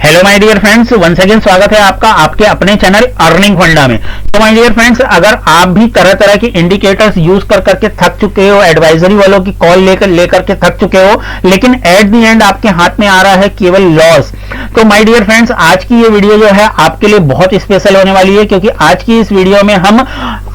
Hello my dear friends, once again स्वागत है आपका आपके अपने चैनल अर्निंग फंडा में। तो माय डियर फ्रेंड्स, अगर आप भी तरह तरह की इंडिकेटर्स यूज कर करके थक चुके हो, एडवाइजरी वालों की कॉल लेकर के थक चुके हो, लेकिन एट द एंड आपके हाथ में आ रहा है केवल लॉस, तो माय डियर फ्रेंड्स आज की ये वीडियो जो है आपके लिए बहुत स्पेशल होने वाली है, क्योंकि आज की इस वीडियो में हम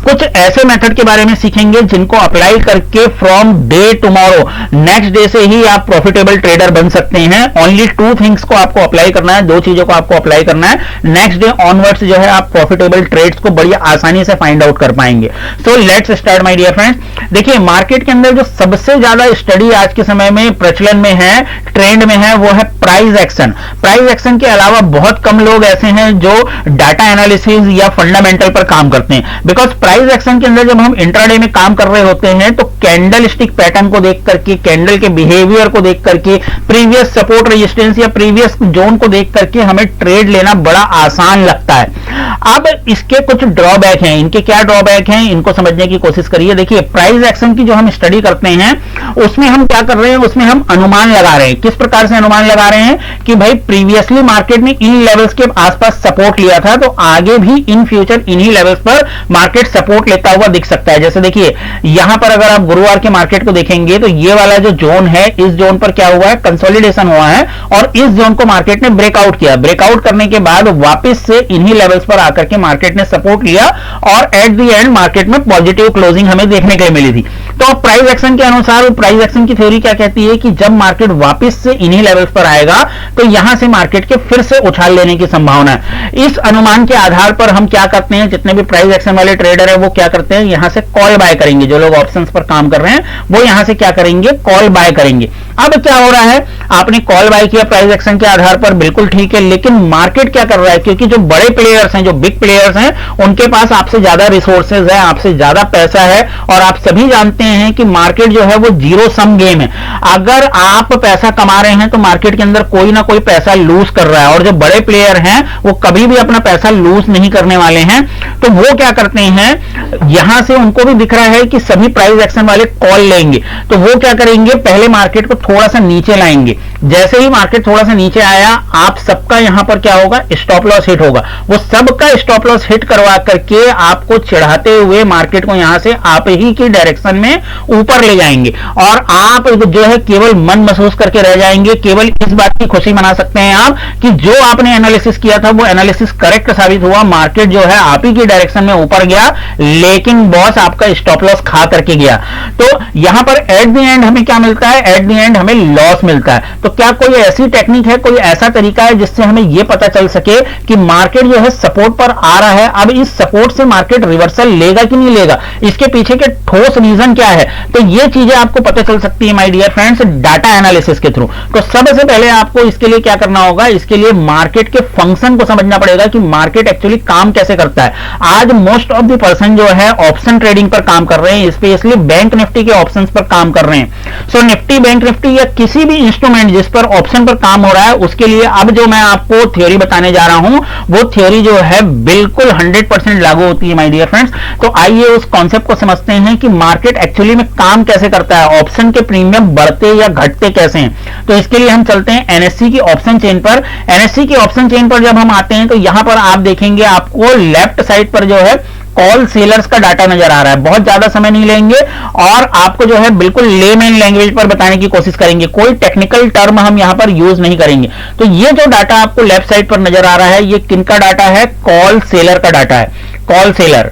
कुछ ऐसे मेथड के बारे में सीखेंगे जिनको अप्लाई करके from day tomorrow, next day से ही आप प्रॉफिटेबल ट्रेडर बन सकते हैं। ओनली 2 थिंग्स को आपको अप्लाई करना है, 2 चीजों को आपको अप्लाई करना है। नेक्स्ट डे ऑनवर्ड्स जो है आप प्रॉफिटेबल ट्रेड्स को बड़ी आसानी से फाइंड आउट कर पाएंगे। So let's start my dear friends. देखिए, मार्केट के अंदर जो सबसे ज्यादा स्टडी आज के समय में प्रचलन में है, ट्रेंड में है, वो है प्राइस एक्शन। प्राइस एक्शन के अलावा बहुत कम लोग ऐसे हैं जो डाटा एनालिसिस या फंडामेंटल पर काम करते हैं। बिकॉज प्राइस एक्शन के अंदर जब हम इंट्राडे में काम कर रहे होते हैं तो कैंडल स्टिक पैटर्न को देख करके, कैंडल के बिहेवियर को देख करके, प्रीवियस सपोर्ट रेजिस्टेंस या प्रीवियस जोन को देख करके हमें ट्रेड लेना बड़ा आसान लगता है। अब इसके कुछ ड्रॉबैक हैं। इनके क्या ड्रॉबैक हैं, इनको समझने की कोशिश करिए। देखिए, प्राइस एक्शन की जो हम स्टडी करते हैं उसमें हम क्या कर रहे हैं, उसमें हम अनुमान लगा रहे हैं। किस प्रकार से अनुमान लगा रहे हैं कि भाई प्रीवियसली मार्केट ने इन लेवल्स के आसपास सपोर्ट लिया था, तो आगे भी इन फ्यूचर इन्हीं लेवल्स पर मार्केट सपोर्ट लेता हुआ दिख सकता है। जैसे देखिए, यहां पर अगर आप गुरुवार के मार्केट को देखेंगे तो ये वाला जो जोन है, इस जोन पर क्या हुआ है, कंसोलिडेशन हुआ है और इस जोन को मार्केट ने ब्रेकआउट किया। ब्रेकआउट करने के बाद वापस से इन्हीं लेवल्स पर आकर के मार्केट ने सपोर्ट लिया और एट द एंड मार्केट में पॉजिटिव क्लोजिंग हमें देखने के लिए मिली थी। तो प्राइस एक्शन के अनुसार, प्राइस एक्शन की थ्योरी क्या कहती है कि जब मार्केट वापस से इन्हीं लेवल्स पर आएगा तो यहां से मार्केट के फिर से उछाल लेने की संभावना है। इस अनुमान के आधार पर हम क्या करते हैं, जितने भी प्राइस एक्शन वाले ट्रेडर है वो क्या करते हैं, यहां से कॉल बाय करेंगे। जो लोग ऑप्शंस पर काम कर रहे हैं वो यहां से क्या करेंगे, कॉल बाय करेंगे। अब क्या हो रहा है, आपने कॉल बाय किया प्राइस एक्शन के आधार पर, बिल्कुल ठीक है, लेकिन मार्केट क्या कर रहा है, क्योंकि जो बड़े प्लेयर्स हैं, जो बिग प्लेयर्स हैं, उनके पास आपसे ज्यादा रिसोर्सेज है, आपसे ज्यादा पैसा है और आप सभी जानते हैं कि मार्केट जो है वो जीरो सम गेम है। अगर आप पैसा कमा रहे हैं तो मार्केट के अंदर कोई ना कोई पैसा लूज कर रहा है और जो बड़े प्लेयर हैं वो कभी भी अपना पैसा लूज नहीं करने वाले हैं। तो वो क्या करते हैं, यहां से उनको भी दिख रहा है कि सभी प्राइस एक्शन वाले कॉल लेंगे, तो वो क्या करेंगे, पहले मार्केट को थोड़ा सा नीचे लाएंगे। जैसे ही मार्केट थोड़ा सा नीचे आया, आप सबका यहां पर क्या होगा, स्टॉप लॉस हिट होगा। वो सबका स्टॉप लॉस हिट करवा करके आपको चढ़ाते हुए मार्केट को यहां से आप ही की डायरेक्शन में ऊपर ले जाएंगे और आप जो है केवल मन महसूस करके रह जाएंगे। केवल इस बात की खुशी मना सकते हैं आप कि जो आपने एनालिसिस किया था वो एनालिसिस करेक्ट साबित हुआ, मार्केट जो है आप ही की डायरेक्शन में ऊपर गया, लेकिन बॉस आपका स्टॉप लॉस खा करके गया। तो यहां पर एट द एंड हमें क्या मिलता है, एट द एंड हमें लॉस मिलता है। तो क्या कोई ऐसी टेक्निक है, कोई ऐसा तरीका है जिससे हमें यह पता चल सके कि मार्केट जो है सपोर्ट पर आ रहा है, अब इस सपोर्ट से मार्केट रिवर्सल लेगा कि नहीं लेगा, इसके पीछे के ठोस रीजन क्या है? तो ये चीजें आपको पता चल सकती है my dear friends data analysis के थ्रू। तो सबसे पहले आपको इसके लिए क्या करना होगा, इसके लिए मार्केट के फंक्शन को समझना पड़ेगा कि मार्केट एक्चुअली काम कैसे करता है। आज मोस्ट ऑफ द पर्सन जो है ऑप्शन ट्रेडिंग पर काम कर रहे हैं, स्पेशली बैंक निफ्टी के ऑप्शंस पर काम कर रहे हैं। सो निफ्टी, बैंक निफ्टी या किसी भी इंस्ट्रूमेंट जिस पर ऑप्शन पर काम हो रहा है, उसके लिए अब जो मैं आपको थ्योरी बताने जा रहा हूं वो थ्योरी जो है बिल्कुल 100% लागू होती है माय डियर फ्रेंड्स। तो आइए उस कॉन्सेप्ट को समझते हैं कि मार्केट एक्चुअली में काम कैसे करता है, ऑप्शन के प्रीमियम बढ़ते या घटते कैसे हैं। तो इसके लिए हम चलते हैं एनएससी की ऑप्शन चेन पर। एनएससी की ऑप्शन चेन पर जब हम आते हैं तो यहां पर आप देखेंगे आपको लेफ्ट साइड पर जो है कॉल सेलर्स का डाटा नजर आ रहा है। बहुत ज्यादा समय नहीं लेंगे और आपको जो है बिल्कुल लेमैन लैंग्वेज पर बताने की कोशिश करेंगे, कोई टेक्निकल टर्म हम यहां पर यूज नहीं करेंगे। तो ये जो डाटा आपको लेफ्ट साइड पर नजर आ रहा है, ये किनका डाटा है, कॉल सेलर का डाटा है, call seller,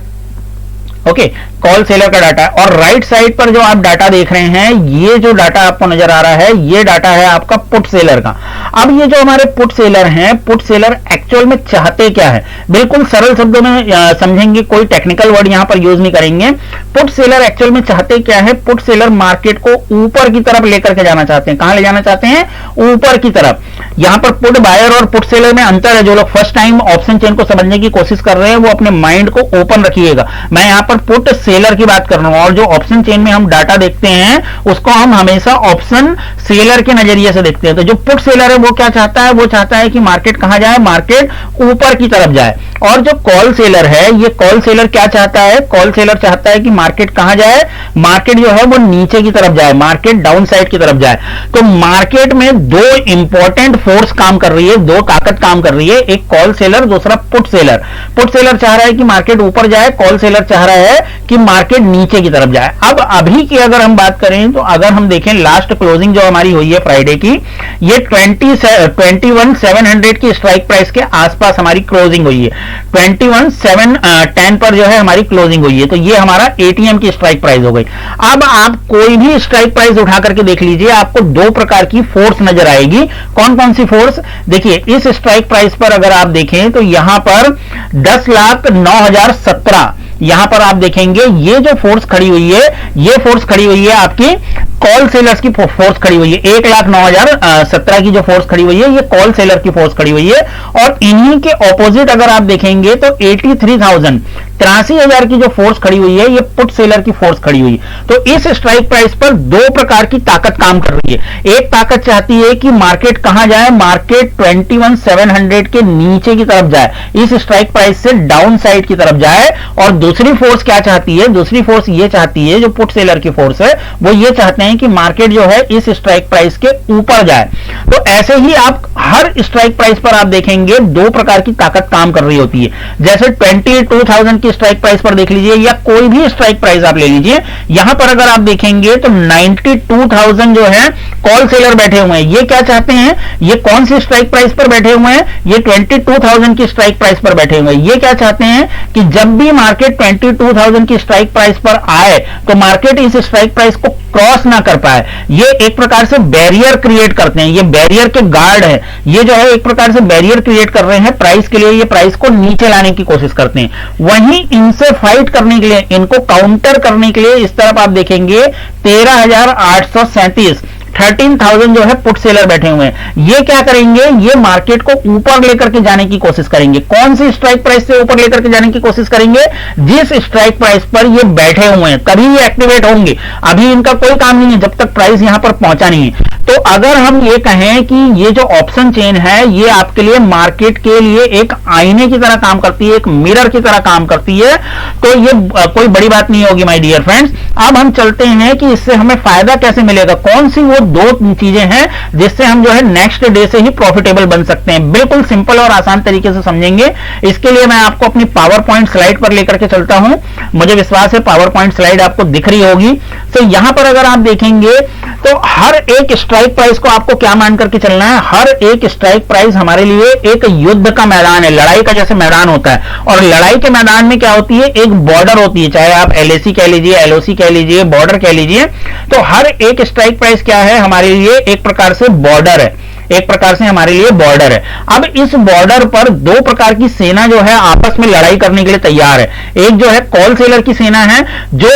okay, call seller का डाटा है। और राइट साइड पर जो आप डाटा देख रहे हैं, ये जो डाटा आपको नजर आ रहा है, ये डाटा है आपका पुट सेलर का। अब ये जो हमारे पुट सेलर हैं, पुट सेलर एक्चुअल में चाहते क्या है, बिल्कुल सरल शब्दों में समझेंगे, कोई टेक्निकल वर्ड यहां पर यूज नहीं करेंगे। पुट सेलर एक्चुअल में चाहते क्या है, पुट सेलर मार्केट को ऊपर की तरफ लेकर के जाना चाहते हैं। कहां ले जाना चाहते हैं, ऊपर की तरफ। यहां पर पुट बायर और पुट सेलर में अंतर है। जो लोग फर्स्ट टाइम ऑप्शन चेन को समझने की कोशिश कर रहे हैं वो अपने माइंड को ओपन रखिएगा। मैं यहां पर पुट सेलर की बात कर रहा हूं, और जो ऑप्शन चेन में हम डाटा देखते हैं उसको हम हमेशा ऑप्शन सेलर के नजरिए से देखते हैं। तो जो पुट सेलर है वो क्या चाहता है, वो चाहता है कि मार्केट कहां जाए, मार्केट ऊपर की तरफ जाए। और जो कॉल सेलर है, ये कॉल सेलर क्या चाहता है, कॉल सेलर चाहता है कि मार्केट कहां जाए, मार्केट जो है वो नीचे की तरफ जाए, मार्केट डाउन साइड की तरफ जाए। तो मार्केट में दो इंपॉर्टेंट फोर्स काम कर रही है, दो ताकत काम कर रही है, एक कॉल सेलर, दूसरा पुट सेलर। पुट सेलर चाह रहा है कि मार्केट ऊपर जाए, कॉल सेलर चाह रहा है कि मार्केट नीचे की तरफ जाए। अब अभी की अगर हम बात करें तो अगर हम देखें लास्ट क्लोजिंग जो हमारी हुई है फ्राइडे की, ये 21,700 की स्ट्राइक प्राइस के आसपास हमारी क्लोजिंग हुई है। 21,710 पर जो है हमारी क्लोजिंग हुई है। तो ये हमारा एटीएम की स्ट्राइक प्राइस हो गई। अब आप कोई भी स्ट्राइक प्राइस उठा करके देख लीजिए, आपको दो प्रकार की फोर्स नजर आएगी। कौन कौन सी फोर्स, देखिए इस स्ट्राइक प्राइस पर अगर आप देखें तो यहां पर 10,09,017, यहां पर आप देखेंगे ये जो फोर्स खड़ी हुई है, ये फोर्स खड़ी हुई है आपकी कॉल सेलर्स की फोर्स खड़ी हुई है। 1,09,017 की जो फोर्स खड़ी हुई है, ये कॉल सेलर की फोर्स खड़ी हुई है। और इन्हीं के ऑपोजिट अगर आप देखेंगे तो 83,000 की जो फोर्स खड़ी हुई है, ये पुट सेलर की फोर्स खड़ी हुई है। तो इस स्ट्राइक प्राइस पर दो प्रकार की ताकत काम कर रही है। एक ताकत चाहती है कि मार्केट कहां जाए, मार्केट 21,700 के नीचे की तरफ जाए, इस स्ट्राइक प्राइस से डाउन साइड की तरफ जाए। और दूसरी फोर्स क्या चाहती है, दूसरी फोर्स ये चाहती है, जो पुट सेलर की फोर्स है, वो ये चाहते हैं कि मार्केट जो है इस स्ट्राइक प्राइस के ऊपर जाए। तो ऐसे ही आप हर स्ट्राइक प्राइस पर आप देखेंगे दो प्रकार की ताकत काम कर रही होती है। जैसे 22,000 की स्ट्राइक प्राइस पर देख लीजिए, या कोई भी स्ट्राइक प्राइस आप ले लीजिए, यहां पर अगर आप देखेंगे तो 92,000 जो है कॉल सेलर बैठे हुए हैं। ये क्या चाहते हैं, ये कौन सी स्ट्राइक प्राइस पर बैठे हुए हैं, ये 22,000 की स्ट्राइक प्राइस पर बैठे हुए हैं। ये क्या चाहते हैं कि जब भी मार्केट 22,000 की स्ट्राइक प्राइस पर आए तो मार्केट इस स्ट्राइक प्राइस को क्रॉस ना कर पाए। ये एक प्रकार से बैरियर क्रिएट करते हैं, ये बैरियर के गार्ड है, ये जो है एक प्रकार से बैरियर क्रिएट कर रहे हैं प्राइस के लिए, ये प्राइस को नीचे लाने की कोशिश करते हैं। वहीं इनसे फाइट करने के लिए, इनको काउंटर करने के लिए इस तरफ आप देखेंगे 13,837 13,000 जो है पुट सेलर बैठे हुए हैं। ये क्या करेंगे, ये मार्केट को ऊपर लेकर के जाने की कोशिश करेंगे। कौन सी स्ट्राइक प्राइस से ऊपर लेकर के जाने की कोशिश करेंगे, जिस स्ट्राइक प्राइस पर ये बैठे हुए हैं तभी ये एक्टिवेट होंगे। अभी इनका कोई काम नहीं है जब तक प्राइस यहां पर पहुंचा नहीं है। तो अगर हम ये कहें कि ये जो ऑप्शन चेन है, ये आपके लिए मार्केट के लिए एक आईने की तरह काम करती है, एक मिरर की तरह काम करती है, तो ये कोई बड़ी बात नहीं होगी माय डियर फ्रेंड्स। अब हम चलते हैं कि इससे हमें फायदा कैसे मिलेगा, कौन सी वो दो चीजें हैं जिससे हम जो है नेक्स्ट डे से ही प्रॉफिटेबल बन सकते हैं। बिल्कुल सिंपल और आसान तरीके से समझेंगे। इसके लिए मैं आपको अपनी पावर पॉइंट स्लाइड पर लेकर के चलता हूं। मुझे विश्वास है पावर पॉइंट स्लाइड आपको दिख रही होगी। तो यहां पर अगर आप देखेंगे तो हर एक स्ट्राइक प्राइस को आपको क्या मान करके चलना है, हर एक स्ट्राइक प्राइस हमारे लिए एक युद्ध का मैदान है, लड़ाई का जैसे मैदान होता है। और लड़ाई के मैदान में क्या होती है, एक बॉर्डर होती है, चाहे आप एलएसी कह लीजिए, एलओसी कह लीजिए, बॉर्डर कह लीजिए। तो हर एक स्ट्राइक प्राइस क्या है, हमारे लिए एक प्रकार से बॉर्डर है, एक प्रकार से हमारे लिए बॉर्डर है। अब इस बॉर्डर पर दो प्रकार की सेना जो है आपस में लड़ाई करने के लिए तैयार है। एक जो है कॉल सेलर की सेना है, जो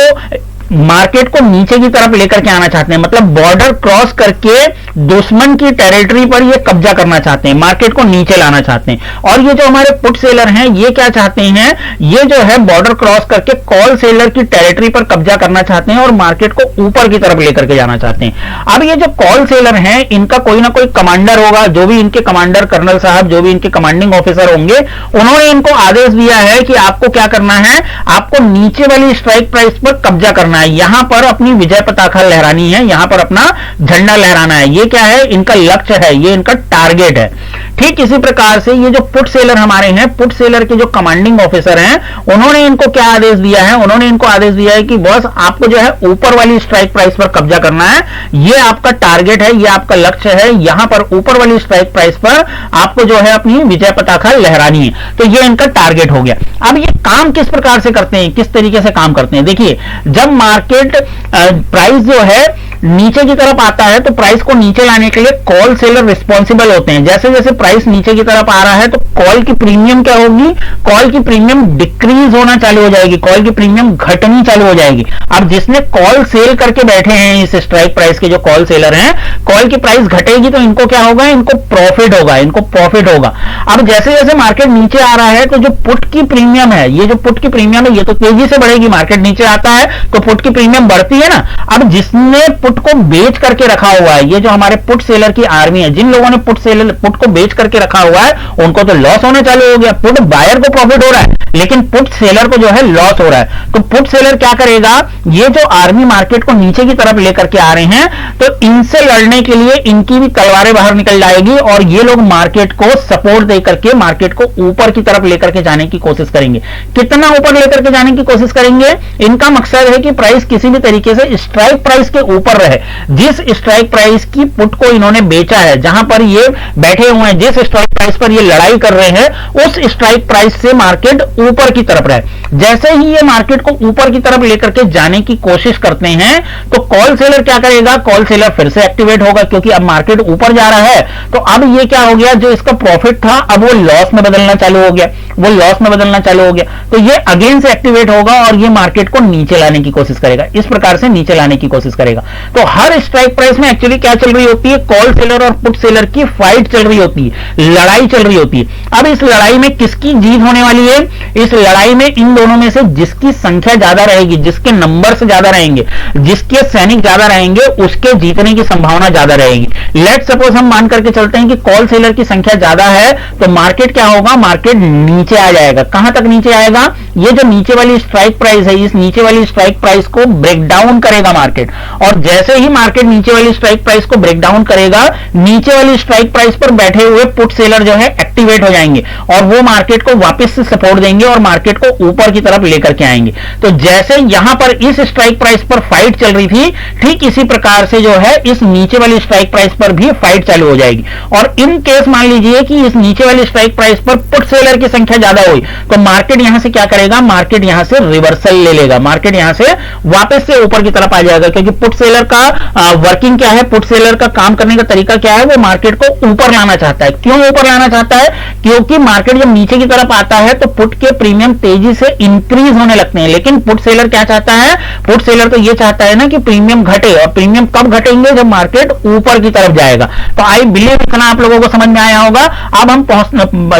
मार्केट को नीचे की तरफ लेकर के आना चाहते हैं, मतलब बॉर्डर क्रॉस करके दुश्मन की टेरिटरी पर ये कब्जा करना चाहते हैं, मार्केट को नीचे लाना चाहते हैं। और ये जो हमारे पुट सेलर हैं, ये क्या चाहते हैं, ये जो है बॉर्डर क्रॉस करके कॉल सेलर की टेरिटरी पर कब्जा करना चाहते हैं और मार्केट को ऊपर की तरफ लेकर के जाना चाहते हैं। अब ये जो कॉल सेलर हैं, इनका कोई ना कोई कमांडर होगा, जो भी इनके कमांडर, कर्नल साहब, जो भी इनके कमांडिंग ऑफिसर होंगे, उन्होंने इनको आदेश दिया है कि आपको क्या करना है, आपको नीचे वाली स्ट्राइक प्राइस पर कब्जा करना है, यहां पर अपनी विजय पताका लहरानी है, यहां पर अपना झंडा लहराना है। ये क्या है, इनका लक्ष्य है, ये इनका टारगेट है। ठीक इसी प्रकार से ये जो पुट सेलर हमारे हैं, पुट सेलर के जो कमांडिंग ऑफिसर हैं, उन्होंने इनको क्या आदेश दिया है, उन्होंने इनको आदेश दिया है कि बॉस आपको जो है ऊपर वाली स्ट्राइक प्राइस पर कब्जा करना है, ये आपका टारगेट है, ये आपका लक्ष्य है, यहां पर ऊपर वाली स्ट्राइक प्राइस पर आपको जो है अपनी विजय पताका लहरानी है। तो ये इनका टारगेट हो गया। अब ये काम किस प्रकार से करते हैं, किस तरीके से काम करते हैं, देखिए जब मार्केट प्राइस जो है नीचे की तरफ आता है तो प्राइस को नीचे लाने के लिए कॉल सेलर रिस्पॉन्सिबल होते हैं। जैसे जैसे प्राइस नीचे की तरफ आ रहा है तो कॉल की प्रीमियम क्या होगी, कॉल की प्रीमियम डिक्रीज होना चालू हो जाएगी, कॉल की प्रीमियम घटनी चालू हो जाएगी। अब जिसने कॉल सेल करके बैठे हैं इस स्ट्राइक प्राइस के जो कॉल सेलर हैं, कॉल की प्राइस घटेगी तो इनको क्या होगा, इनको प्रॉफिट होगा, इनको प्रॉफिट होगा। अब जैसे जैसे मार्केट नीचे आ रहा है तो जो पुट की प्रीमियम है, ये जो पुट की प्रीमियम है ये तो तेजी से बढ़ेगी, मार्केट नीचे आता है तो पुट की प्रीमियम बढ़ती है ना। अब जिसने पुट को बेच करके रखा हुआ है, ये जो हमारे पुट सेलर की आर्मी है, जिन लोगों ने पुट को बेच करके रखा हुआ है उनको तो लॉस होने चालू हो गया। पुट बायर को प्रॉफिट हो रहा है लेकिन पुट सेलर को जो है लॉस हो रहा है। तो पुट सेलर क्या करेगा, ये जो आर्मी मार्केट को नीचे की तरफ लेकर के आ रहे हैं तो इनसे लड़ने के लिए इनकी भी तलवारें बाहर निकल जाएगी और ये लोग मार्केट को सपोर्ट देकर के मार्केट को ऊपर की तरफ लेकर के जाने की कोशिश करेंगे। कितना ऊपर लेकर के जाने की कोशिश करेंगे, इनका मकसद है कि प्राइस किसी भी तरीके से स्ट्राइक प्राइस के ऊपर रहे। जिस स्ट्राइक प्राइस की पुट को इन्होंने बेचा है, जहां पर ये बैठे हुए हैं, जिस स्ट्राइक प्राइस पर ये लड़ाई कर रहे हैं, उस स्ट्राइक प्राइस से मार्केट ऊपर की तरफ रहे। जैसे ही ये मार्केट को ऊपर की तरफ लेकर के जाने की कोशिश करते हैं तो कॉल सेलर क्या करेगा, कॉल सेलर फिर से एक्टिवेट होगा क्योंकि अब मार्केट ऊपर जा रहा है। तो अब ये क्या हो गया, जो इसका प्रॉफिट था अब वो लॉस में बदलना चालू हो गया, वो लॉस में बदलना चालू हो गया। तो ये अगेन से एक्टिवेट होगा और ये मार्केट को नीचे लाने की कोशिश करेगा, इस प्रकार से नीचे लाने की कोशिश करेगा। तो हर स्ट्राइक प्राइस में एक्चुअली क्या चल रही होती है, कॉल सेलर और पुट सेलर की फाइट चल रही होती है, लड़ाई चल रही होती है। अब इस लड़ाई में किसकी जीत होने वाली है, इस लड़ाई में इन दोनों में से जिसकी संख्या ज्यादा रहेगी, जिसके नंबर से ज्यादा रहेंगे, जिसके सैनिक ज्यादा रहेंगे, उसके जीतने की संभावना ज्यादा रहेगी। लेट सपोज हम मान करके चलते हैं कि कॉल सेलर की संख्या ज्यादा है तो मार्केट क्या होगा, मार्केट नीचे आ जाएगा। कहां तक नीचे आएगा, ये जो नीचे वाली स्ट्राइक प्राइस है, इस नीचे वाली स्ट्राइक प्राइस को ब्रेक डाउन करेगा मार्केट। और जैसे ही मार्केट नीचे वाली स्ट्राइक प्राइस को ब्रेक डाउन करेगा, नीचे वाली स्ट्राइक प्राइस पर बैठे हुए पुट सेलर जो है एक्टिवेट हो जाएंगे और वो मार्केट को वापस से सपोर्ट देंगे और मार्केट को ऊपर की तरफ लेकर के आएंगे। तो जैसे यहां पर इस स्ट्राइक प्राइस पर फाइट चल रही थी, ठीक इसी प्रकार से जो है इस नीचे वाली स्ट्राइक प्राइस पर भी फाइट चालू हो जाएगी। और इन केस मान लीजिए कि इस नीचे वाली स्ट्राइक प्राइस पर पुट सेलर की संख्या ज्यादा हुई तो मार्केट यहां से क्या करेगा, मार्केट यहां से रिवर्सल ले लेगा, मार्केट यहां से वापस से ऊपर की तरफ आ जाएगा। क्योंकि पुट सेलर का वर्किंग क्या है, पुट सेलर का काम करने का तरीका क्या है, वो मार्केट को ऊपर लाना चाहता है। क्यों ऊपर लाना चाहता है, क्योंकि मार्केट जब नीचे की तरफ आता है तो पुट के प्रीमियम तेजी से इंक्रीज होने लगते हैं। लेकिन पुट सेलर क्या चाहता है, पुट सेलर तो ये चाहता है ना कि प्रीमियम घटे, और प्रीमियम कब घटेंगे, जब मार्केट ऊपर की तरफ जाएगा। तो आई बिलीव इतना आप लोगों को समझ में आया होगा। अब हम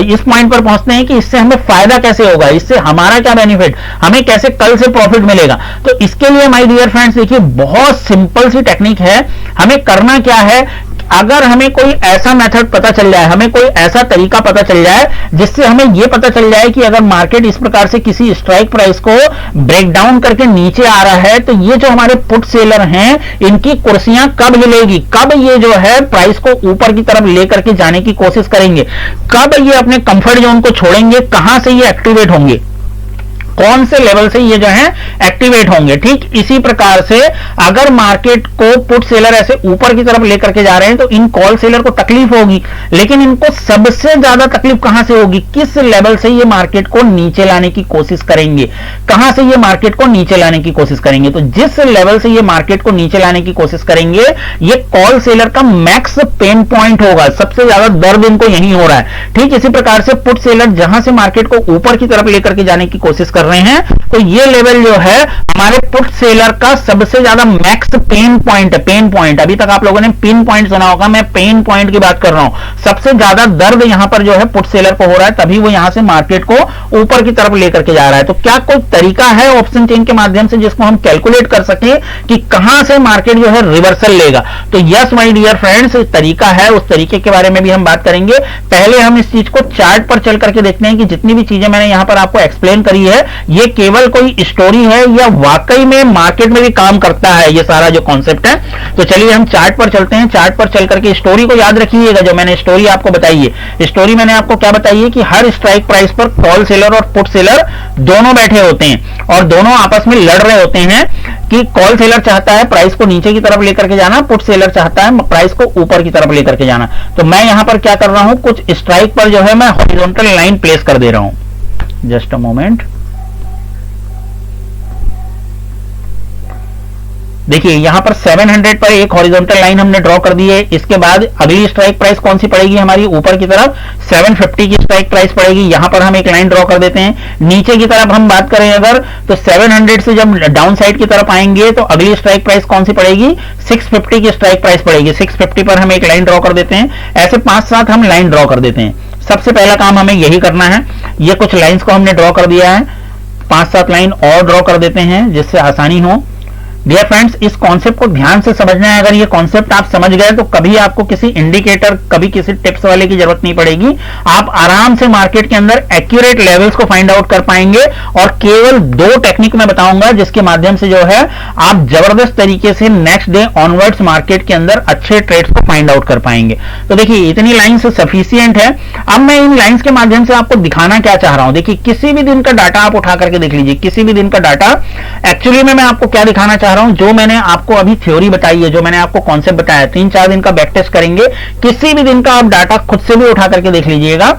इस पॉइंट पर पहुंचते हैं कि इससे हमें फायदा कैसे होगा, इससे हमारा क्या बेनिफिट, हमें कैसे कल से प्रॉफिट मिलेगा। तो इसके लिए माय डियर फ्रेंड्स देखिए बहुत सिंपल सी टेक्निक है। हमें करना क्या है, अगर हमें कोई ऐसा मेथड पता चल जाए, हमें कोई ऐसा तरीका पता चल जाए जिससे हमें यह पता चल जाए कि अगर मार्केट इस प्रकार से किसी स्ट्राइक प्राइस को ब्रेक डाउन करके नीचे आ रहा है तो ये जो हमारे पुट सेलर हैं इनकी कुर्सियां कब हिलेगी, कब ये जो है प्राइस को ऊपर की तरफ लेकर के जाने की कोशिश करेंगे, कब ये अपने कंफर्ट जोन को छोड़ेंगे, कहां से ये एक्टिवेट होंगे, कौन से लेवल से ये जो है एक्टिवेट होंगे। ठीक इसी प्रकार से अगर मार्केट को पुट सेलर ऐसे ऊपर की तरफ लेकर के जा रहे हैं तो इन कॉल सेलर को तकलीफ होगी, लेकिन इनको सबसे ज्यादा तकलीफ कहां से होगी, किस लेवल से ये मार्केट को नीचे लाने की कोशिश करेंगे, कहां से ये मार्केट को नीचे लाने की कोशिश करेंगे। तो जिस लेवल से ये मार्केट को नीचे लाने की कोशिश करेंगे ये कॉल सेलर का मैक्स पेन पॉइंट होगा, सबसे ज्यादा दर्द इनको यही हो रहा है। ठीक इसी प्रकार से पुट सेलर जहां से मार्केट को ऊपर की तरफ लेकर के जाने की कोशिश कर रहे हैं तो ये लेवल जो है हमारे पुट सेलर का सबसे ज्यादा मैक्स पेन पॉइंट है। पेन पॉइंट, अभी तक आप लोगों ने पिन पॉइंट सुना होगा, मैं पेन पॉइंट की बात कर रहा हूं। सबसे ज्यादा दर्द यहां पर जो है पुट सेलर को हो रहा है, तभी वो यहां से मार्केट को ऊपर की तरफ लेकर के जा रहा है। तो क्या कोई तरीका है ऑप्शन चेन के माध्यम से जिसको हम कैलकुलेट कर सके कि कहां से मार्केट जो है रिवर्सल लेगा। तो यस माय डियर फ्रेंड्स, तरीका है, उस तरीके के बारे में भी हम बात करेंगे। पहले हम इस चीज को चार्ट पर चल करके देखते हैं कि जितनी भी चीजें मैंने यहां पर आपको एक्सप्लेन करी है ये केवल कोई स्टोरी है या वाकई में मार्केट में भी काम करता है ये सारा जो कॉन्सेप्ट है। तो चलिए हम चार्ट पर चलते हैं। चार्ट पर चल करके स्टोरी को याद रखिएगा, जो मैंने स्टोरी आपको बताई है। स्टोरी मैंने आपको क्या बताई है कि हर स्ट्राइक प्राइस पर कॉल सेलर और पुट सेलर दोनों बैठे होते हैं और दोनों आपस में लड़ रहे होते हैं कि कॉल सेलर चाहता है प्राइस को नीचे की तरफ लेकर के जाना, पुट सेलर चाहता है प्राइस को ऊपर की तरफ लेकर के जाना। तो मैं यहां पर क्या कर रहा हूं, कुछ स्ट्राइक पर जो है मैं हॉरिजॉन्टल लाइन प्लेस कर दे रहा हूं। Just a moment. देखिए यहां पर 700 पर एक हॉरिजॉन्टल लाइन हमने ड्रॉ कर दी है। इसके बाद अगली स्ट्राइक प्राइस कौन सी पड़ेगी हमारी ऊपर की तरफ 750 की स्ट्राइक प्राइस पड़ेगी। यहां पर हम एक लाइन ड्रॉ कर देते हैं। नीचे की तरफ हम बात करें अगर तो 700 से जब डाउन साइड की तरफ आएंगे तो अगली स्ट्राइक प्राइस कौन सी पड़ेगी 650 की स्ट्राइक प्राइस पड़ेगी। 650 पर हम एक लाइन ड्रॉ कर देते हैं। ऐसे 5-7 हम लाइन ड्रॉ कर देते हैं। सबसे पहला काम हमें यही करना है। ये कुछ लाइंस को हमने ड्रॉ कर दिया है, 5-7 लाइन और ड्रॉ कर देते हैं जिससे आसानी हो। डियर फ्रेंड्स, इस कॉन्सेप्ट को ध्यान से समझना है। अगर ये कॉन्सेप्ट आप समझ गए तो कभी आपको किसी इंडिकेटर, कभी किसी टिप्स वाले की जरूरत नहीं पड़ेगी। आप आराम से मार्केट के अंदर एक्यूरेट लेवल्स को फाइंड आउट कर पाएंगे। और केवल 2 टेक्निक मैं बताऊंगा जिसके माध्यम से जो है आप जबरदस्त तरीके से नेक्स्ट डे ऑनवर्ड्स मार्केट के अंदर अच्छे ट्रेड्स को फाइंड आउट कर पाएंगे। तो देखिए इतनी लाइन्स सफिशियंट है। अब मैं इन लाइन्स के माध्यम से आपको दिखाना क्या चाह रहा हूं, देखिए किसी भी दिन का डाटा आप उठा करके देख लीजिए। किसी भी दिन का डाटा एक्चुअली में मैं आपको क्या दिखाना चाह रहा हूं, जो मैंने आपको अभी थ्योरी बताई है, जो मैंने आपको कॉन्सेप्ट बताया, 3-4 दिन का बैक टेस्ट करेंगे। किसी भी दिन का आप डाटा खुद से भी उठा करके देख लीजिएगा।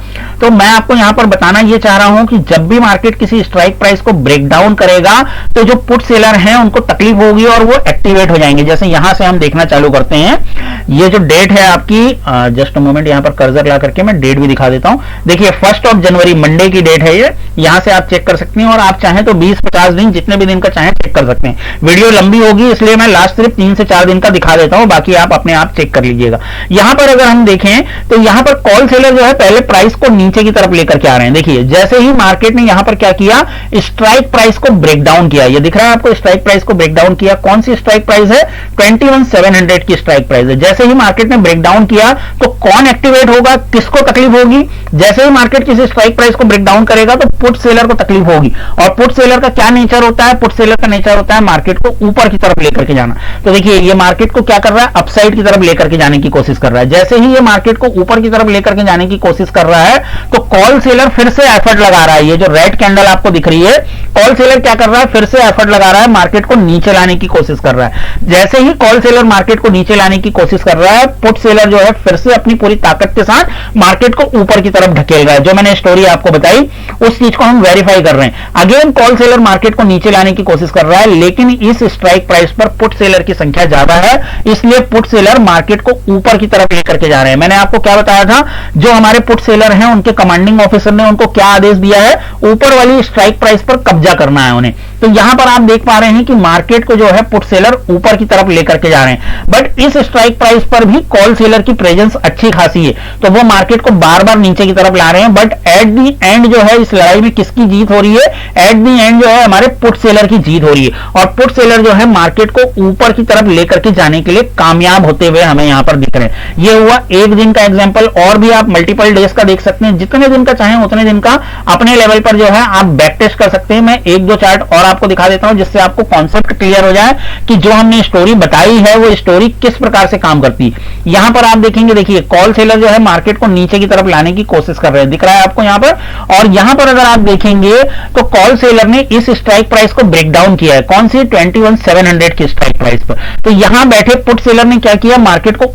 तो मैं आपको यहां पर बताना यह चाह रहा हूं कि जब भी मार्केट किसी स्ट्राइक प्राइस को ब्रेक डाउन करेगा तो जो पुट सेलर हैं उनको तकलीफ होगी और वो एक्टिवेट हो जाएंगे। जैसे यहां से हम देखना चालू करते हैं। ये जो डेट है आपकी, जस्ट मोमेंट, यहां पर कर्सर ला करके मैं डेट भी दिखा देता हूं। देखिए 1 जनवरी मंडे की डेट है ये। यहां से आप चेक कर सकते हैं और आप चाहें तो 20-50 दिन, जितने भी दिन का चाहें चेक कर सकते हैं। वीडियो लंबी होगी इसलिए मैं लास्ट सिर्फ 3 से 4 दिन का दिखा देता हूं, बाकी आप अपने आप चेक कर लीजिएगा। यहां पर अगर हम देखें तो यहां पर कॉल सेलर जो है पहले प्राइस को नीचे की तरफ लेकर के आ रहे हैं। देखिए जैसे ही मार्केट ने यहां पर क्या किया, स्ट्राइक प्राइस को ब्रेक डाउन किया। ये दिख रहा है आपको, स्ट्राइक प्राइस को ब्रेक डाउन किया। कौन सी स्ट्राइक प्राइस है, 21,700 की स्ट्राइक प्राइस है। जैसे ही मार्केट ने ब्रेक डाउन किया तो कौन एक्टिवेट होगा, किसको तकलीफ होगी, जैसे ही मार्केट किसी स्ट्राइक प्राइस को ब्रेक डाउन करेगा तो पुट सेलर को तकलीफ होगी। और पुट सेलर का क्या नेचर होता है, पुट सेलर का नेचर होता है मार्केट को ऊपर की तरफ लेकर के जाना। तो देखिए ये मार्केट को क्या कर रहा है, अपसाइड की तरफ लेकर के जाने की कोशिश कर रहा है। जैसे ही ये मार्केट को ऊपर की तरफ लेकर के जाने की कोशिश कर रहा है तो कॉल सेलर फिर से एफर्ट लगा रहा है। ये जो रेड कैंडल आपको दिख रही है, कॉल सेलर क्या कर रहा है, फिर से एफर्ट लगा रहा है, मार्केट को नीचे लाने की कोशिश कर रहा है। जैसे ही कॉल सेलर मार्केट को नीचे लाने की कोशिश कर रहा है, पुट सेलर जो है फिर से अपनी पूरी ताकत के साथ मार्केट को ऊपर की तरफ ढकेल रहा है। जो मैंने स्टोरी आपको बताई उस चीज को हम वेरीफाई कर रहे हैं। अगेन कॉल सेलर मार्केट को नीचे लाने की कोशिश कर रहा है, लेकिन इस स्ट्राइक प्राइस पर पुट सेलर की संख्या ज्यादा है, इसलिए पुट सेलर मार्केट को ऊपर की तरफ लेकर के जा रहे हैं। मैंने आपको क्या बताया था, जो हमारे पुट सेलर हैं उनके कमांडिंग ऑफिसर ने उनको क्या आदेश दिया है, ऊपर वाली स्ट्राइक प्राइस पर कब्जा करना है उन्हें। तो यहां पर आप देख पा रहे हैं कि मार्केट को जो है पुट सेलर ऊपर की तरफ लेकर के जा रहे हैं। बट इस स्ट्राइक प्राइस पर भी कॉल सेलर की प्रेजेंस अच्छी खासी है, तो वो मार्केट को बार बार नीचे की तरफ ला रहे हैं। बट एट दी एंड जो है इस लड़ाई में किसकी जीत हो रही है, एट दी एंड जो है हमारे पुट सेलर की जीत हो रही है। और पुट सेलर जो है मार्केट को ऊपर की तरफ लेकर के जाने के लिए कामयाब होते हुए हमें यहां पर दिख रहे हैं। ये हुआ एक दिन का एग्जांपल, और भी आप मल्टीपल डेज का देख सकते हैं। जितने दिन का चाहें उतने दिन का अपने लेवल पर जो है आप बैक टेस्ट कर सकते हैं। मैं 1-2 चार्ट और आपको दिखा देता हूं जिससे आपको कॉन्सेप्ट क्लियर हो जाए कि जो हमने स्टोरी बताई है वो स्टोरी किस प्रकार से काम करती है। यहां पर आप देखेंगे, देखिए कॉल सेलर जो है मार्केट को नीचे की तरफ लाने की कोशिश कर रहे हैं, दिख रहा है आपको यहां पर। और यहां पर अगर आप देखेंगे तो कॉल सेलर ने इस स्ट्राइक प्राइस को ब्रेक डाउन किया है। कौन सी, 21,700 की स्ट्राइक प्राइस पर। तो यहां बैठे पुट सेलर ने क्या किया, मार्केट को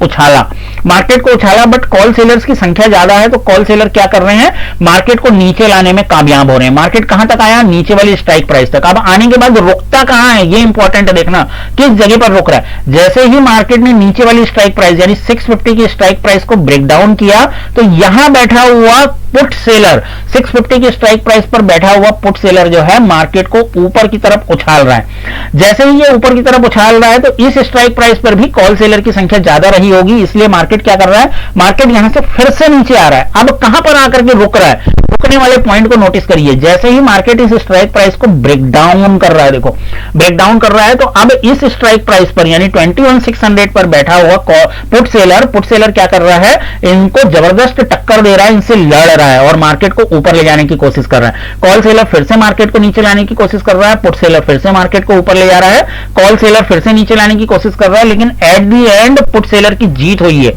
उछाला, बट कॉल सेलर्स की संख्या ज्यादा है तो कॉल सेलर क्या कर रहे हैं, मार्केट को नीचे लाने में कामयाब हो रहे हैं। मार्केट कहां तक आया, नीचे वाली स्ट्राइक प्राइस तक। अब आने के बाद रुकता कहां है, ये इंपॉर्टेंट है देखना, किस जगह पर रुक रहा है। जैसे ही मार्केट ने नीचे वाली स्ट्राइक प्राइस यानी 650 की स्ट्राइक प्राइस को ब्रेक डाउन किया तो यहां बैठा हुआ पुट सेलर, 650 की स्ट्राइक प्राइस पर बैठा हुआ पुट सेलर जो है मार्केट को ऊपर की तरफ उछाल रहा है। जैसे ही ये ऊपर की तरफ उछाल रहा है तो इस स्ट्राइक प्राइस पर भी कॉल सेलर की संख्या ज्यादा रही होगी, इसलिए मार्केट क्या कर रहा है, मार्केट यहां से फिर से नीचे आ रहा है। अब कहां पर आकर के रुक रहा है, रुकने वाले पॉइंट को नोटिस करिए। जैसे ही मार्केट इस स्ट्राइक प्राइस को ब्रेक डाउन कर रहा है, देखो ब्रेक डाउन कर रहा है, तो अब इस स्ट्राइक प्राइस पर यानी 21,600 पर बैठा हुआ पुट सेलर क्या कर रहा है, इनको जबरदस्त टक्कर दे रहा है, इनसे लड़ रहा है और मार्केट को ऊपर ले जाने की कोशिश कर रहा है। कॉल सेलर फिर से मार्केट को नीचे लाने की कोशिश कर रहा है, पुट सेलर फिर से मार्केट को ऊपर ले जा रहा है, कॉल सेलर फिर से नीचे लाने की कोशिश कर रहा है, लेकिन at the and put seller की जीत हुई है।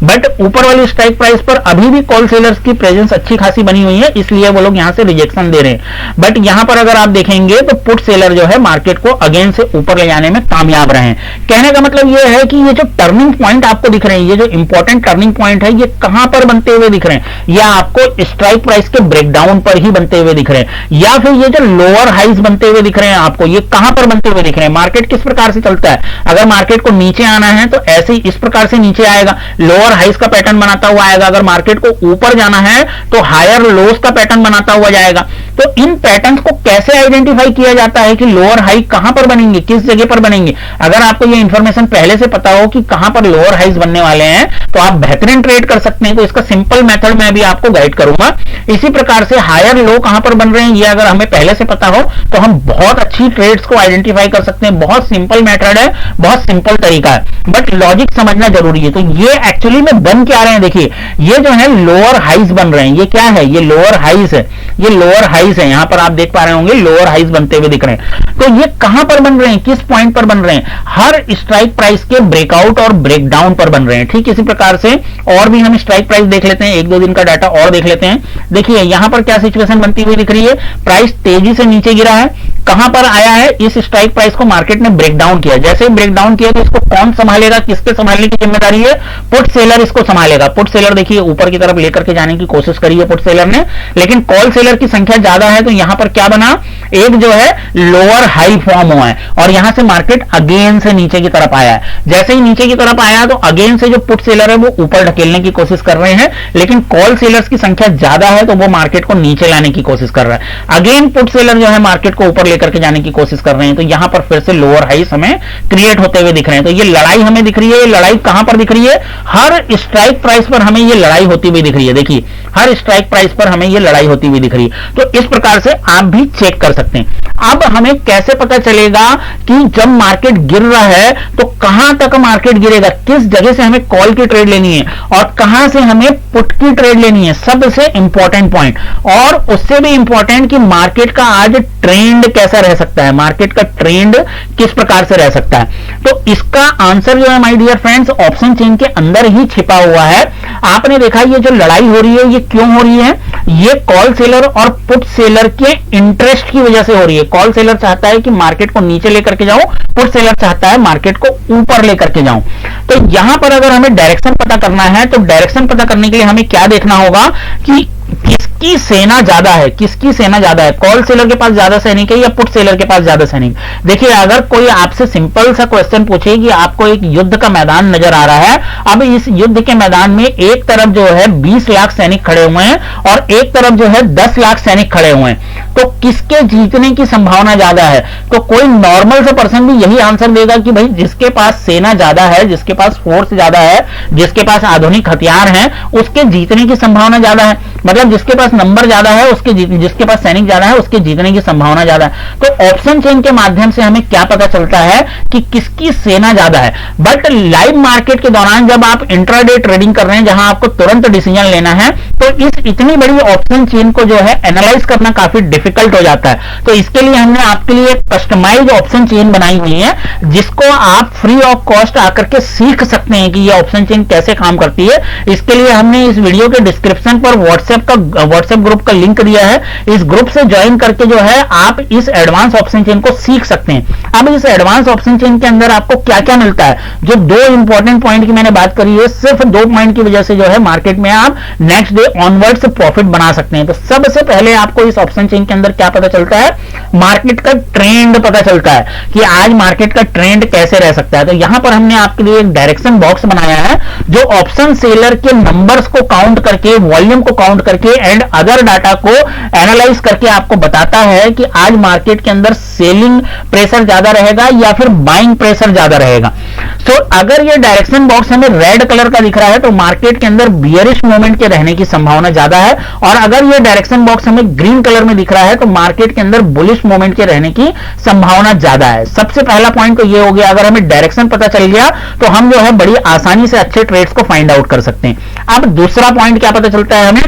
बट ऊपर वाली स्ट्राइक प्राइस पर अभी भी कॉल सेलर्स की प्रेजेंस अच्छी खासी बनी हुई है, इसलिए वो लोग यहां से रिजेक्शन दे रहे हैं। बट यहां पर अगर आप देखेंगे तो पुट सेलर जो है मार्केट को अगेन से ऊपर ले जाने में कामयाब रहे हैं। कहने का मतलब यह है कि ये जो टर्निंग पॉइंट आपको दिख रहे हैं, ये जो इंपॉर्टेंट टर्निंग पॉइंट है, ये कहां पर बनते हुए दिख रहे हैं, या आपको स्ट्राइक प्राइस के ब्रेकडाउन पर ही बनते हुए दिख रहे हैं, या फिर ये जो लोअर हाइज बनते हुए दिख रहे हैं आपको, ये कहां पर बनते हुए दिख रहे हैं, मार्केट किस प्रकार से चलता है, अगर मार्केट को नीचे आना है तो ऐसे ही इस प्रकार से नीचे आएगा, लोअर हाइज का पैटर्न बनाता हुआ आएगा, अगर मार्केट को ऊपर जाना है तो हायर लोस का पैटर्न बनाता हुआ जाएगा। तो इन पैटर्न को कैसे आइडेंटिफाई किया जाता है कि लोअर हाई कहां पर बनेंगे, किस जगह पर बनेंगे, अगर आपको ये इंफॉर्मेशन पहले से पता हो कि कहां पर लोअर हाइज बनने वाले हैं तो आप बेहतरीन ट्रेड कर सकते हैं। तो इसका सिंपल मेथड मैं भी आपको गाइड करूंगा। इसी प्रकार से हायर लो कहां पर बन रहे हैं ये अगर हमें पहले से पता हो तो हम बहुत अच्छी ट्रेड्स को आइडेंटिफाई कर सकते हैं। बहुत सिंपल मेथड है, बहुत सिंपल तरीका है, बट लॉजिक समझना जरूरी है। तो ये एक्चुअली में बन क्या रहे हैं, देखिए ये जो है लोअर हाइज बन रहे हैं, ये क्या है, ये लोअर हाइज है, ये लोअर हाइज है, यहां पर आप देख पा रहे होंगे लोअर हाइज बनते हुए दिख रहे हैं। तो ये कहां पर बन रहे हैं, किस पॉइंट पर बन रहे हैं, हर स्ट्राइक प्राइस के ब्रेकआउट और ब्रेकडाउन पर बन रहे हैं। ठीक इसी प्रकार से और भी हम स्ट्राइक प्राइस देख लेते हैं, एक दो दिन का डाटा और देख लेते हैं। देखिए यहां पर क्या सिचुएशन बनती हुई दिख रही है, प्राइस तेजी से नीचे गिरा है, कहां पर आया है, इस स्ट्राइक प्राइस को मार्केट ने ब्रेकडाउन किया, जैसे ही ब्रेकडाउन किया तो इसको कौन संभालेगा, किसके संभालने की जिम्मेदारी है, पुट सेलर इसको संभालेगा। पुट सेलर देखिए ऊपर की तरफ लेकर के जाने की कोशिश करी है पुट सेलर ने, लेकिन कॉल सेलर की संख्या ज्यादा है, तो यहां पर क्या बना, एक जो है लोअर हाई फॉर्म हुआ है और यहां से मार्केट अगेन से नीचे की तरफ आया है। जैसे ही नीचे की तरफ आया तो अगेन से जो पुट सेलर है वो ऊपर ढकेलने की कोशिश कर रहे हैं, लेकिन कॉल सेलर्स की संख्या ज्यादा है तो वो मार्केट को नीचे लाने की कोशिश कर रहा है। अगेन पुट सेलर जो है मार्केट को ऊपर लेकर के जाने की कोशिश कर रहे हैं, तो यहां पर फिर से लोअर हाई हमें क्रिएट होते हुए दिख रहे हैं। तो ये लड़ाई हमें दिख रही है, ये लड़ाई कहां पर दिख रही है, हर स्ट्राइक प्राइस पर हमें ये लड़ाई होती हुई दिख रही है। देखिए हर स्ट्राइक प्राइस पर हमें ये लड़ाई होती हुई दिख रही है। तो इस प्रकार से आप भी चेक कर सकते हैं। अब हमें कैसे पता चलेगा कि जब मार्केट गिर रहा है तो कहां तक मार्केट गिरेगा, किस जगह से हमें कॉल की ट्रेड लेनी है और कहां से हमें पुट की ट्रेड लेनी है, सबसे इंपॉर्टेंट पॉइंट। और उससे भी इंपॉर्टेंट कि मार्केट का आज ट्रेंड कैसा रह सकता है, मार्केट का ट्रेंड किस प्रकार से रह सकता है। तो इसका आंसर जो है my dear friends option chain के अंदर ही छिपा हुआ है। आपने देखा ये जो लड़ाई हो रही है ये क्यों हो रही है, ये कॉल सेलर और पुट सेलर के इंटरेस्ट की वजह से हो रही है। कॉल सेलर चाहता है कि मार्केट को नीचे लेकर के जाऊं, पुट सेलर चाहता है मार्केट को ऊपर लेकर के जाऊं। तो यहां पर अगर हमें डायरेक्शन पता करना है तो डायरेक्शन पता करने के लिए हमें क्या देखना होगा कि किसकी सेना ज्यादा है, किसकी सेना ज्यादा है, कॉल सेलर के पास ज्यादा सैनिक है या पुट सेलर के पास ज्यादा सैनिक। देखिए अगर कोई आपसे सिंपल सा क्वेश्चन पूछे कि आपको एक युद्ध का मैदान नजर आ रहा है, अब इस युद्ध के मैदान में एक तरफ जो है 20 लाख सैनिक खड़े हुए हैं और एक तरफ जो है 10 लाख सैनिक खड़े हुए हैं, तो किसके जीतने की संभावना ज्यादा है। तो कोई नॉर्मल सा पर्सन भी यही आंसर देगा कि भाई जिसके पास सेना ज्यादा है, जिसके पास फोर्स ज्यादा है, जिसके पास आधुनिक हथियार हैं, उसके जीतने की संभावना ज्यादा है। मतलब जिसके पास नंबर ज्यादा है उसके जिसके पास सैनिक ज्यादा है उसके जीतने की संभावना ज्यादा है। तो ऑप्शन चेन के माध्यम से हमें क्या पता चलता है कि किसकी सेना ज्यादा है। बट लाइव मार्केट के दौरान जब आप इंट्राडे ट्रेडिंग कर रहे हैं जहां आपको तुरंत डिसीजन लेना है, तो इस इतनी बड़ी ऑप्शन चेन को जो है एनालाइज करना काफी डिफिकल्ट हो जाता है। तो इसके लिए हमने आपके लिए एक कस्टमाइज ऑप्शन चेन बनाई हुई है जिसको आप फ्री ऑफ कॉस्ट आकर के सीख सकते हैं कि ये ऑप्शन चेन कैसे काम करती है। इसके लिए हमने इस वीडियो के डिस्क्रिप्शन पर व्हाट्सएप ग्रुप का लिंक दिया है। इस ग्रुप से ज्वाइन करके जो है आप इस एडवांस ऑप्शन चेन को सीख सकते हैं। अब इस एडवांस ऑप्शन चेन के अंदर आपको क्या क्या मिलता है, जो दो इंपॉर्टेंट पॉइंट की मैंने बात करी है, सिर्फ 2 पॉइंट की वजह से जो है मार्केट में आप नेक्स्ट डे ऑनवर्ड्स प्रॉफिट बना सकते हैं। तो सबसे पहले आपको इस ऑप्शन चेन के अंदर क्या पता चलता है, मार्केट का ट्रेंड पता चलता है कि आज मार्केट का ट्रेंड कैसे रह सकता है। तो यहां पर हमने आपके लिए एक डायरेक्शन बॉक्स बनाया है जो ऑप्शन सेलर के नंबर्स को काउंट करके, वॉल्यूम को काउंट करके एंड अदर डाटा को एनालाइज करके आपको बताता है कि आज मार्केट के अंदर सेलिंग प्रेशर ज्यादा रहेगा या फिर बाइंग प्रेशर ज्यादा रहेगा। तो अगर ये डायरेक्शन बॉक्स हमें रेड कलर का दिख रहा है तो मार्केट के अंदर बियरिश मूवमेंट के रहने की संभावना ज्यादा है, और अगर ये डायरेक्शन बॉक्स हमें ग्रीन कलर में दिख रहा है तो मार्केट के अंदर बुलिश मूवमेंट के रहने की संभावना ज्यादा है। सबसे पहला पॉइंट तो ये हो गया, अगर हमें डायरेक्शन पता चल गया तो हम जो है बड़ी आसानी से अच्छे ट्रेड्स को फाइंड आउट कर सकते हैं। अब दूसरा पॉइंट क्या पता चलता है हमें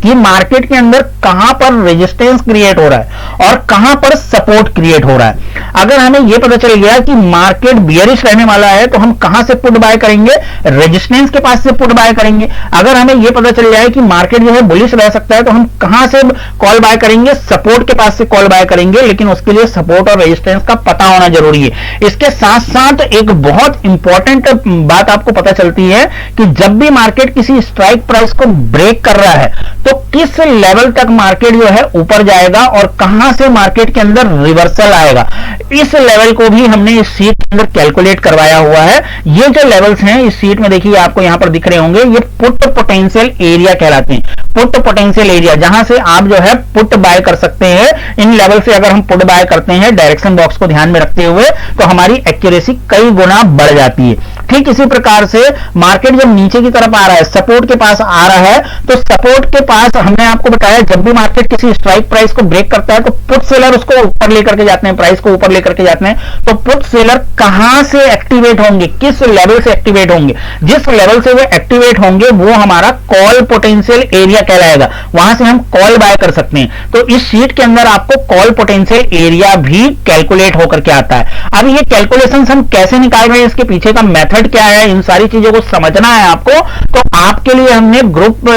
कि मार्केट के अंदर कहां पर रेजिस्टेंस क्रिएट हो रहा है और कहां पर सपोर्ट क्रिएट हो रहा है। अगर हमें यह पता चल गया कि मार्केट बियरिश रहने वाला है तो हम कहां से पुट बाय करेंगे, रेजिस्टेंस के पास से पुट बाय करेंगे। अगर हमें यह पता चल जाए कि मार्केट जो है बुलिश रह सकता है तो हम कहां से कॉल बाय करेंगे, सपोर्ट के पास से कॉल बाय करेंगे, लेकिन उसके लिए सपोर्ट और रेजिस्टेंस का पता होना जरूरी है। इसके साथ साथ एक बहुत इंपॉर्टेंट बात आपको पता चलती है कि जब भी मार्केट किसी स्ट्राइक प्राइस को ब्रेक कर रहा है तो तो किस लेवल तक मार्केट जो है ऊपर जाएगा और कहां से मार्केट के अंदर रिवर्सल आएगा, इस लेवल को भी हमने इस शीट के अंदर कैलकुलेट करवाया हुआ है। ये जो लेवल्स हैं इस शीट में देखिए आपको यहां पर दिख रहे होंगे, ये पुट पोटेंशियल एरिया कहलाते हैं। पुट पोटेंशियल एरिया जहां से आप जो है पुट बाय कर सकते हैं। इन लेवल से अगर हम पुट बाय करते हैं डायरेक्शन बॉक्स को ध्यान में रखते हुए, तो हमारी एक्यूरेसी कई गुना बढ़ जाती है। ठीक इसी प्रकार से मार्केट जब नीचे की तरफ आ रहा है, सपोर्ट के पास आ रहा है, तो सपोर्ट के पास हमने आपको बताया जब भी मार्केट किसी स्ट्राइक प्राइस को ब्रेक करता है तो पुट सेलर उसको ऊपर लेकर के जाते हैं, प्राइस को ऊपर लेकर के जाते हैं। तो पुट सेलर कहां से एक्टिवेट होंगे, किस लेवल से एक्टिवेट होंगे, जिस लेवल से वो एक्टिवेट होंगे वो हमारा कॉल पोटेंशियल एरिया कहलाएगा, वहां से हम कॉल बाय कर सकते हैं। तो इस शीट के अंदर आपको कॉल पोटेंशियल एरिया भी कैलकुलेट होकर के आता है। अब ये कैलकुलेशंस हम कैसे निकाल रहे हैं, इसके पीछे का मेथड क्या है, इन सारी चीजों को समझना है आपको। तो आपके लिए हमने ग्रुप,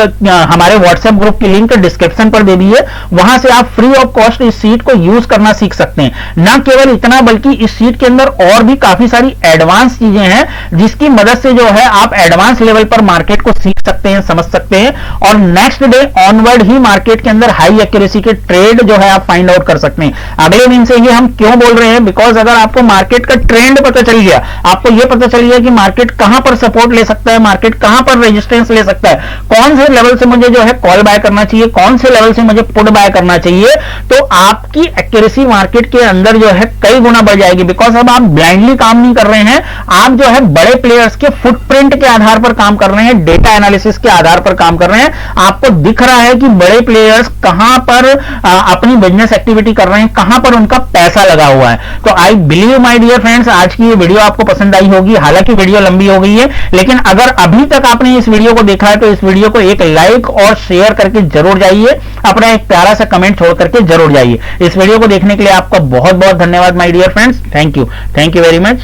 हमारे व्हाट्सएप ग्रुप की लिंक डिस्क्रिप्शन पर दे दी है, वहां से आप फ्री ऑफ कॉस्ट इस शीट को यूज करना सीख सकते हैं। ना केवल इतना बल्कि इस शीट के अंदर और भी काफी सारी एडवांस चीजें हैं जिसकी मदद से जो है आप एडवांस लेवल पर मार्केट को सीख सकते हैं, समझ सकते हैं, और नेक्स्ट डे ऑनवर्ड ही मार्केट के अंदर हाई एक्यूरेसी के ट्रेड जो है आप फाइंड आउट कर सकते हैं। अगले दिन से ये हम क्यों बोल रहे हैं, बिकॉज अगर आपको मार्केट का ट्रेंड पता चल गया, आपको यह पता चल गया कि मार्केट कहां पर सपोर्ट ले सकता है, मार्केट कहां पर रेजिस्टेंस ले सकता है, कौन से लेवल से मुझे जो है कॉल बाय करना चाहिए, कौन से लेवल से मुझे पुट बाय करना चाहिए, तो आपकी एक्यूरेसी मार्केट के अंदर जो है कई गुना बढ़ जाएगी। बिकॉज अब आप ब्लाइंडली काम नहीं कर रहे हैं, आप जो है बड़े प्लेयर्स के फुटप्रिंट के आधार पर काम कर रहे हैं, डेटा एनालिसिस के आधार पर काम कर रहे हैं। आपको दिख रहा है कि बड़े प्लेयर्स कहां पर अपनी बिजनेस एक्टिविटी कर रहे हैं, कहां पर उनका पैसा लगा हुआ है। तो I believe my dear friends, आज की ये वीडियो आपको पसंद आई होगी। हालांकि वीडियो लंबी हो गई है, लेकिन अगर अभी तक आपने इस वीडियो को देखा है तो इस वीडियो को एक लाइक और शेयर करके जरूर जाइए, अपना एक प्यारा सा कमेंट छोड़ करके जरूर जाइए। इस वीडियो को देखने के लिए आपका बहुत बहुत धन्यवाद my dear friends. Thank you very much.